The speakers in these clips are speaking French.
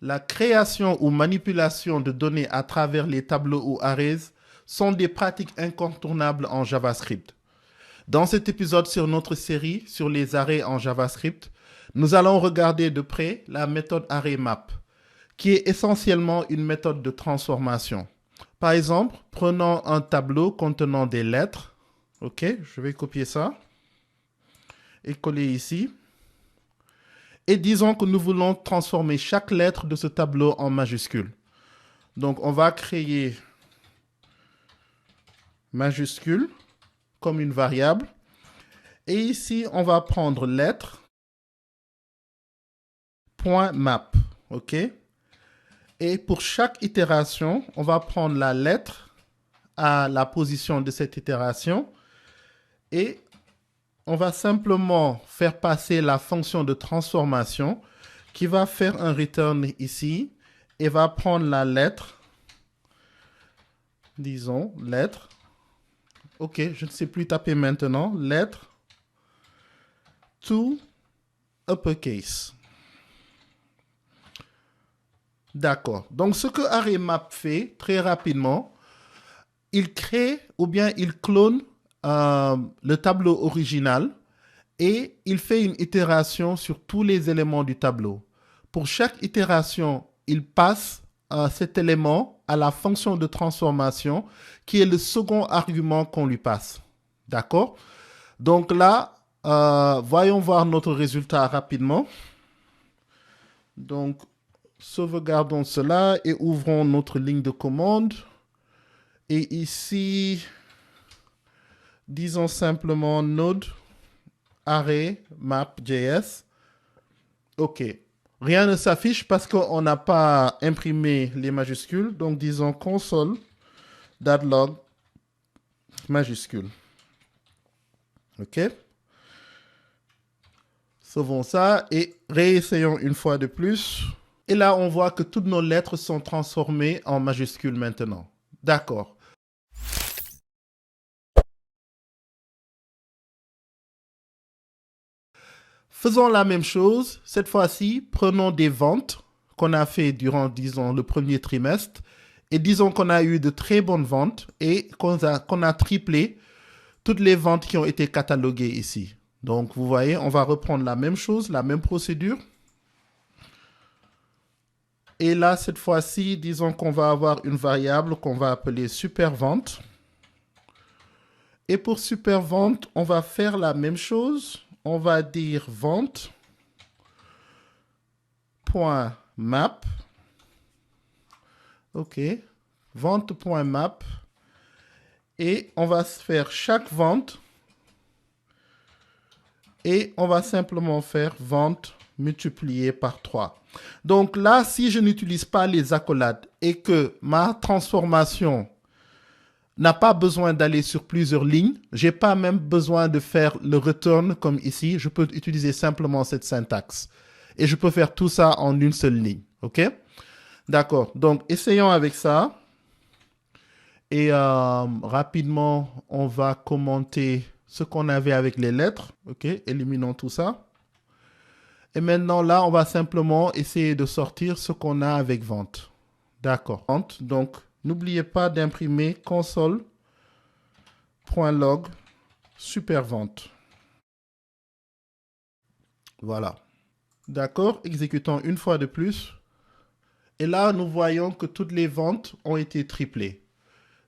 La création ou manipulation de données à travers les tableaux ou arrays sont des pratiques incontournables en JavaScript. Dans cet épisode sur notre série sur les arrays en JavaScript, nous allons regarder de près la méthode ArrayMap, qui est essentiellement une méthode de transformation. Par exemple, prenons un tableau contenant des lettres. Ok, je vais copier ça et coller ici. Et disons que nous voulons transformer chaque lettre de ce tableau en majuscule. Donc, on va créer majuscule comme une variable. Et ici, on va prendre lettre .map. OK? Et pour chaque itération, on va prendre la lettre à la position de cette itération et on va simplement faire passer la fonction de transformation qui va faire un return ici et va prendre la lettre, disons lettre. Ok, je ne sais plus taper maintenant. Lettre to uppercase. D'accord. Donc, ce que ArrayMap fait très rapidement, il crée ou bien il clone le tableau original et il fait une itération sur tous les éléments du tableau. Pour chaque itération, il passe cet élément à la fonction de transformation qui est le second argument qu'on lui passe. D'accord? Donc là, voyons voir notre résultat rapidement. Donc, sauvegardons cela et ouvrons notre ligne de commande. Et ici, disons simplement node ArrayMap.js. OK. Rien ne s'affiche parce qu'on n'a pas imprimé les majuscules. Donc, disons console.log majuscule. OK. Sauvons ça et réessayons une fois de plus. Et là, on voit que toutes nos lettres sont transformées en majuscules maintenant. D'accord. Faisons la même chose. Cette fois-ci, prenons des ventes qu'on a fait durant, disons, le premier trimestre. Et disons qu'on a eu de très bonnes ventes et qu'on a triplé toutes les ventes qui ont été cataloguées ici. Donc, vous voyez, on va reprendre la même chose, la même procédure. Et là, cette fois-ci, disons qu'on va avoir une variable qu'on va appeler supervente. Et pour supervente, on va faire la même chose. On va dire vente.map. OK. Vente.map. Et on va faire chaque vente. Et on va simplement faire vente multipliée par 3. Donc là, si je n'utilise pas les accolades et que ma transformation n'a pas besoin d'aller sur plusieurs lignes, je n'ai pas même besoin de faire le return comme ici, je peux utiliser simplement cette syntaxe. Et je peux faire tout ça en une seule ligne. OK? D'accord. Donc, essayons avec ça. Et rapidement, on va commenter ce qu'on avait avec les lettres. OK? Éliminons tout ça. Et maintenant, là, on va simplement essayer de sortir ce qu'on a avec vente. D'accord. Donc, n'oubliez pas d'imprimer console.log supervente. Voilà. D'accord. Exécutons une fois de plus. Et là, nous voyons que toutes les ventes ont été triplées.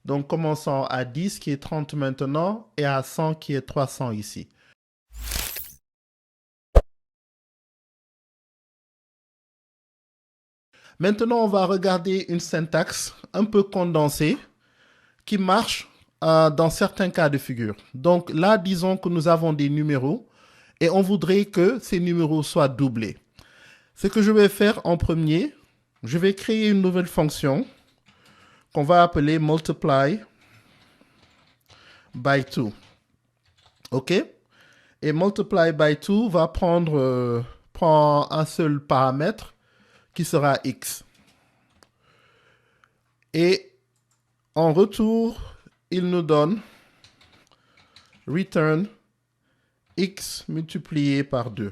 Donc, commençons à 10 qui est 30 maintenant et à 100 qui est 300 ici. Maintenant, on va regarder une syntaxe un peu condensée qui marche dans certains cas de figure. Donc là, disons que nous avons des numéros et on voudrait que ces numéros soient doublés. Ce que je vais faire en premier, je vais créer une nouvelle fonction qu'on va appeler multiply by 2. OK? Et multiply by 2 va prendre un seul paramètre qui sera x. Et en retour, il nous donne return x multiplié par 2.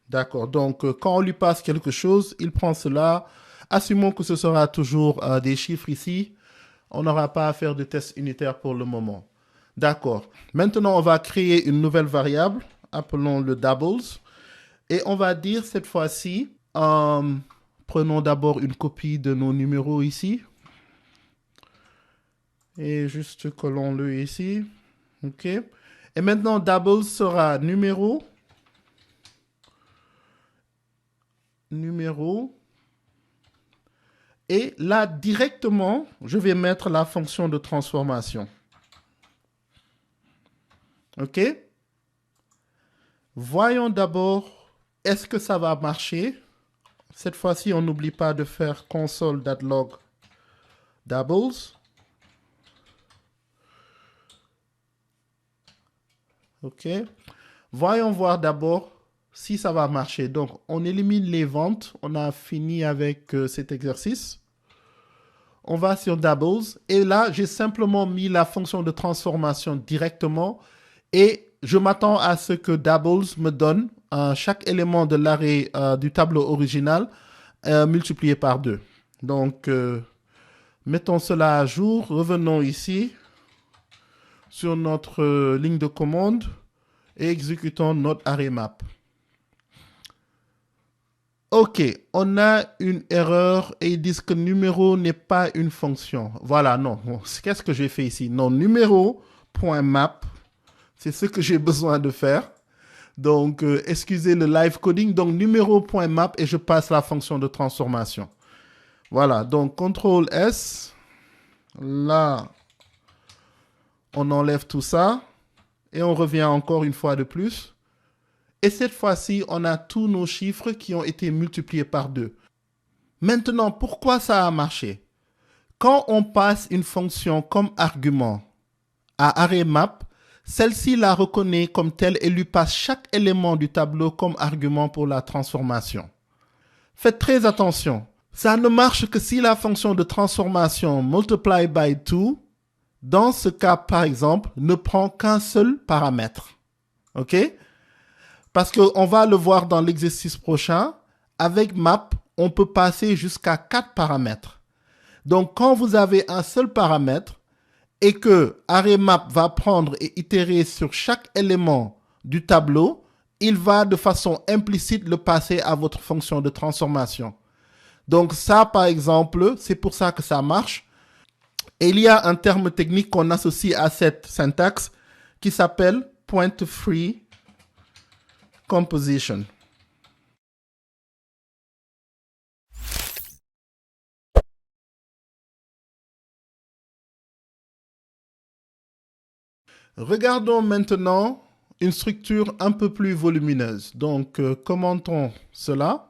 D'accord. Donc, quand on lui passe quelque chose, il prend cela assumons que ce sera toujours des chiffres ici. On n'aura pas à faire de test unitaire pour le moment. D'accord. Maintenant, on va créer une nouvelle variable. Appelons-le doubles. Et on va dire cette fois-ci, prenons d'abord une copie de nos numéros ici. Et juste collons-le ici. OK. Et maintenant, double sera numéro. Et là, directement, je vais mettre la fonction de transformation. OK. Voyons d'abord, est-ce que ça va marcher? Cette fois-ci, on n'oublie pas de faire console.log doubles. OK. Voyons voir d'abord si ça va marcher. Donc, on élimine les ventes. On a fini avec cet exercice. On va sur doubles. Et là, j'ai simplement mis la fonction de transformation directement. Et je m'attends à ce que doubles me donne chaque élément de l'arrêt du tableau original multiplié par 2. Donc, mettons cela à jour. Revenons ici sur notre ligne de commande et exécutons notre array map. OK, on a une erreur et ils disent que numéro n'est pas une fonction. Voilà, non. Qu'est-ce que j'ai fait ici? Non, numéro.map, c'est ce que j'ai besoin de faire. Donc, excusez le live coding. Donc, numéro.map et je passe la fonction de transformation. Voilà, donc CTRL S. Là, on enlève tout ça. Et on revient encore une fois de plus. Et cette fois-ci, on a tous nos chiffres qui ont été multipliés par 2. Maintenant, pourquoi ça a marché? Quand on passe une fonction comme argument à ArrayMap, celle-ci la reconnaît comme telle et lui passe chaque élément du tableau comme argument pour la transformation. Faites très attention. Ça ne marche que si la fonction de transformation multiply by 2, dans ce cas, par exemple, ne prend qu'un seul paramètre. OK? Parce qu'on va le voir dans l'exercice prochain. Avec map, on peut passer jusqu'à 4 paramètres. Donc, quand vous avez un seul paramètre et que ArrayMap va prendre et itérer sur chaque élément du tableau, il va de façon implicite le passer à votre fonction de transformation. Donc ça, par exemple, c'est pour ça que ça marche. Et il y a un terme technique qu'on associe à cette syntaxe qui s'appelle point-free composition. Regardons maintenant une structure un peu plus volumineuse. Donc, commentons cela.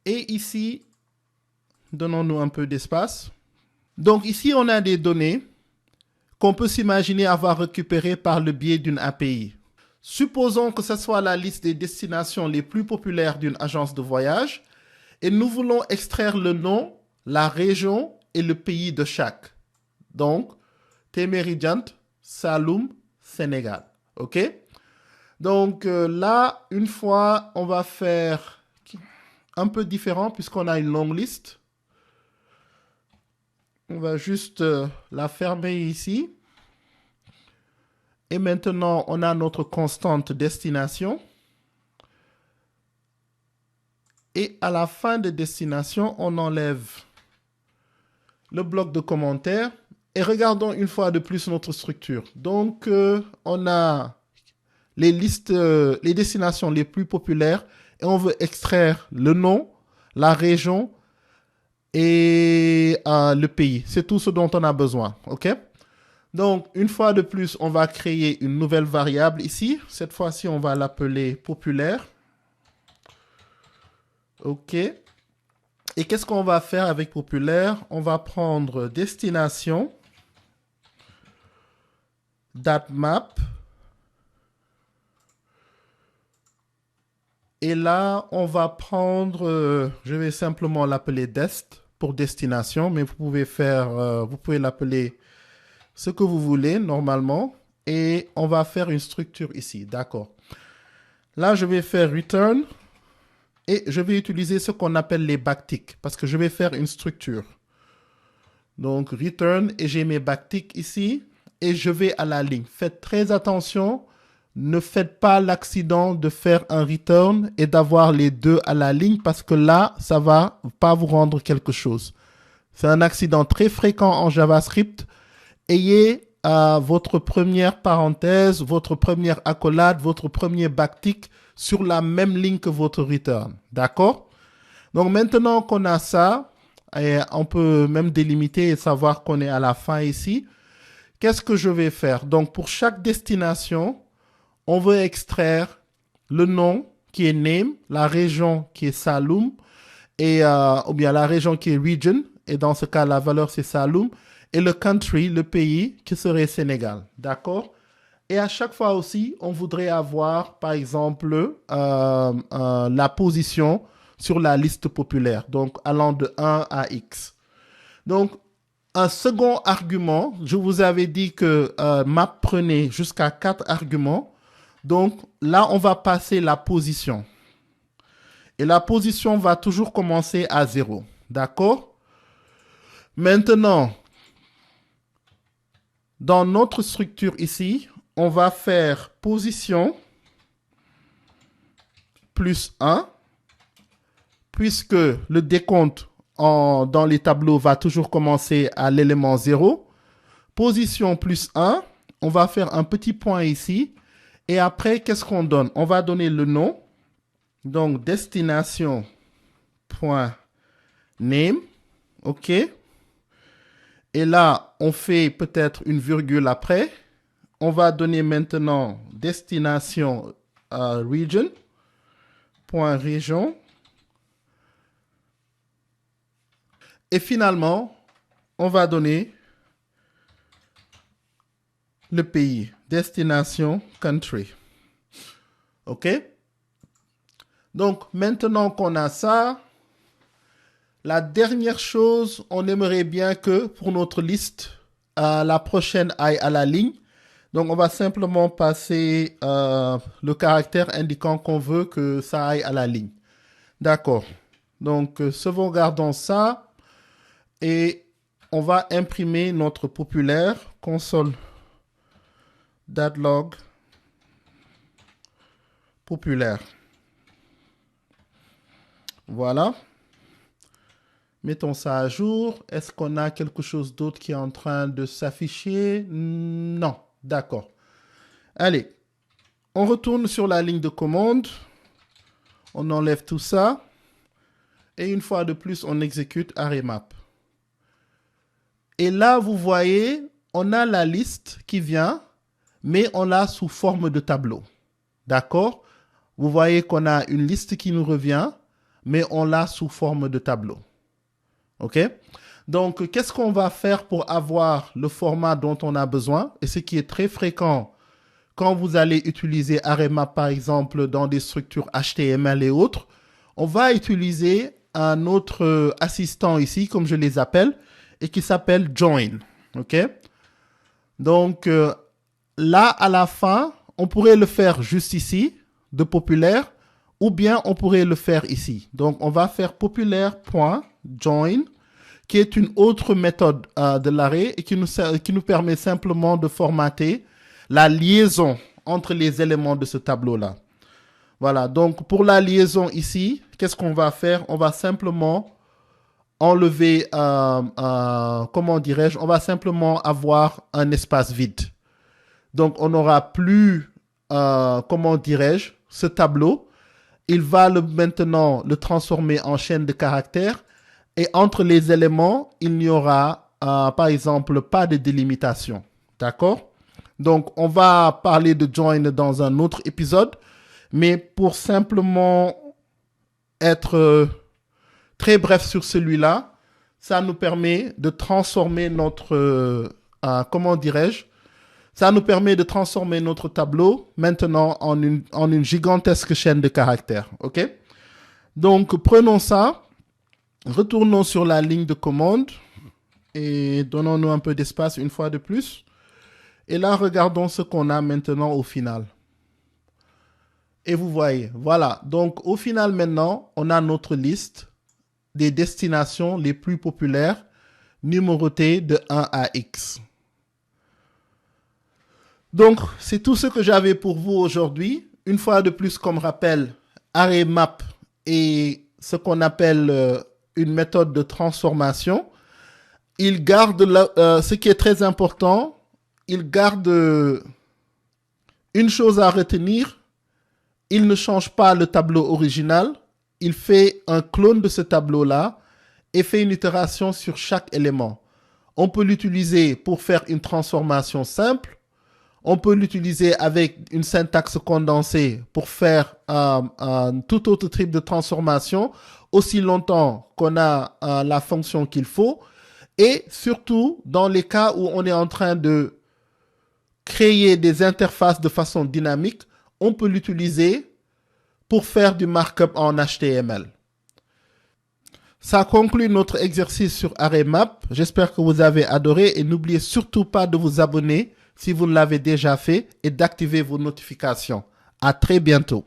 Et ici, donnons-nous un peu d'espace. Donc ici, on a des données qu'on peut s'imaginer avoir récupérées par le biais d'une API. Supposons que ce soit la liste des destinations les plus populaires d'une agence de voyage et nous voulons extraire le nom, la région et le pays de chaque. Donc, Téméridjant, Saloum, Sénégal. OK? Donc là, une fois, on va faire un peu différent puisqu'on a une longue liste. On va juste la fermer ici. Et maintenant, on a notre constante destination. Et à la fin de destination, on enlève le bloc de commentaires. Et regardons une fois de plus notre structure. Donc, on a les listes, les destinations les plus populaires. Et on veut extraire le nom, la région et le pays. C'est tout ce dont on a besoin. OK? Donc, une fois de plus, on va créer une nouvelle variable ici. Cette fois-ci, on va l'appeler populaire. OK. Et qu'est-ce qu'on va faire avec populaire? On va prendre destination, .map. Et là, on va prendre, je vais simplement l'appeler dest pour destination, mais vous pouvez faire, vous pouvez l'appeler ce que vous voulez normalement. Et on va faire une structure ici, d'accord. Là, je vais faire return Et je vais utiliser ce qu'on appelle les backticks parce que je vais faire une structure. Donc, return et j'ai mes backticks ici et je vais à la ligne. Faites très attention. Ne faites pas l'accident de faire un return et d'avoir les deux à la ligne parce que là, ça va pas vous rendre quelque chose. C'est un accident très fréquent en JavaScript. Ayez votre première parenthèse, votre première accolade, votre premier backtick sur la même ligne que votre return. D'accord? Donc maintenant qu'on a ça, et on peut même délimiter et savoir qu'on est à la fin ici. Qu'est-ce que je vais faire? Donc pour chaque destination, on veut extraire le nom qui est name, la région qui est Saloum, et, ou bien la région qui est region, et dans ce cas, la valeur c'est Saloum, et le country, le pays, qui serait Sénégal. D'accord? Et à chaque fois aussi, on voudrait avoir, par exemple, la position sur la liste populaire, donc allant de 1 à X. Donc, un second argument, je vous avais dit que map prenait jusqu'à 4 arguments. Donc, là, on va passer la position. Et la position va toujours commencer à 0. D'accord? Maintenant, dans notre structure ici, on va faire position plus 1, puisque le décompte dans les tableaux va toujours commencer à l'élément 0. Position plus 1, on va faire un petit point ici. Et après, qu'est-ce qu'on donne? On va donner le nom. Donc, destination.name. OK. Et là, on fait peut-être une virgule après. On va donner maintenant destination region. Point région. Et finalement, on va donner le pays. Destination country. OK? Donc, maintenant qu'on a ça, la dernière chose, on aimerait bien que pour notre liste, la prochaine aille à la ligne. Donc, on va simplement passer le caractère indiquant qu'on veut que ça aille à la ligne. D'accord. Donc, sauvegardons ça et on va imprimer notre populaire console.log populaire. Voilà. Mettons ça à jour. Est-ce qu'on a quelque chose d'autre qui est en train de s'afficher? Non. D'accord. Allez. On retourne sur la ligne de commande. On enlève tout ça. Et une fois de plus, on exécute arraymap. Et là, vous voyez, on a la liste qui vient, mais on l'a sous forme de tableau. D'accord? Vous voyez qu'on a une liste qui nous revient, mais on l'a sous forme de tableau. OK? Donc, qu'est-ce qu'on va faire pour avoir le format dont on a besoin? Et ce qui est très fréquent quand vous allez utiliser arraymap, par exemple, dans des structures HTML et autres, on va utiliser un autre assistant ici, comme je les appelle, et qui s'appelle join. OK? Donc, là, à la fin, on pourrait le faire juste ici, de populaire, ou bien on pourrait le faire ici. Donc, on va faire populaire.join, qui est une autre méthode de l'array et qui nous permet simplement de formater la liaison entre les éléments de ce tableau-là. Voilà, donc pour la liaison ici, qu'est-ce qu'on va faire? On va simplement enlever, comment dirais-je, on va simplement avoir un espace vide. Donc, on n'aura plus, comment dirais-je, ce tableau. Il va maintenant le transformer en chaîne de caractères. Et entre les éléments, il n'y aura, par exemple, pas de délimitation. D'accord? Donc, on va parler de join dans un autre épisode. Mais pour simplement être très bref sur celui-là, ça nous permet de transformer notre, comment dirais-je, ça nous permet de transformer notre tableau maintenant en une gigantesque chaîne de caractères. OK? Donc, prenons ça, retournons sur la ligne de commande et donnons-nous un peu d'espace une fois de plus. Et là, regardons ce qu'on a maintenant au final. Et vous voyez, voilà. Donc, au final, maintenant, on a notre liste des destinations les plus populaires numérotées de 1 à X. Donc, c'est tout ce que j'avais pour vous aujourd'hui. Une fois de plus, comme rappel, ArrayMap est ce qu'on appelle une méthode de transformation. Il garde ce qui est très important. Il garde une chose à retenir. Il ne change pas le tableau original. Il fait un clone de ce tableau-là et fait une itération sur chaque élément. On peut l'utiliser pour faire une transformation simple. On peut l'utiliser avec une syntaxe condensée pour faire tout autre type de transformation aussi longtemps qu'on a la fonction qu'il faut. Et surtout, dans les cas où on est en train de créer des interfaces de façon dynamique, on peut l'utiliser pour faire du markup en HTML. Ça conclut notre exercice sur ArrayMap. J'espère que vous avez adoré et n'oubliez surtout pas de vous abonner si vous ne l'avez déjà fait et d'activer vos notifications. À très bientôt.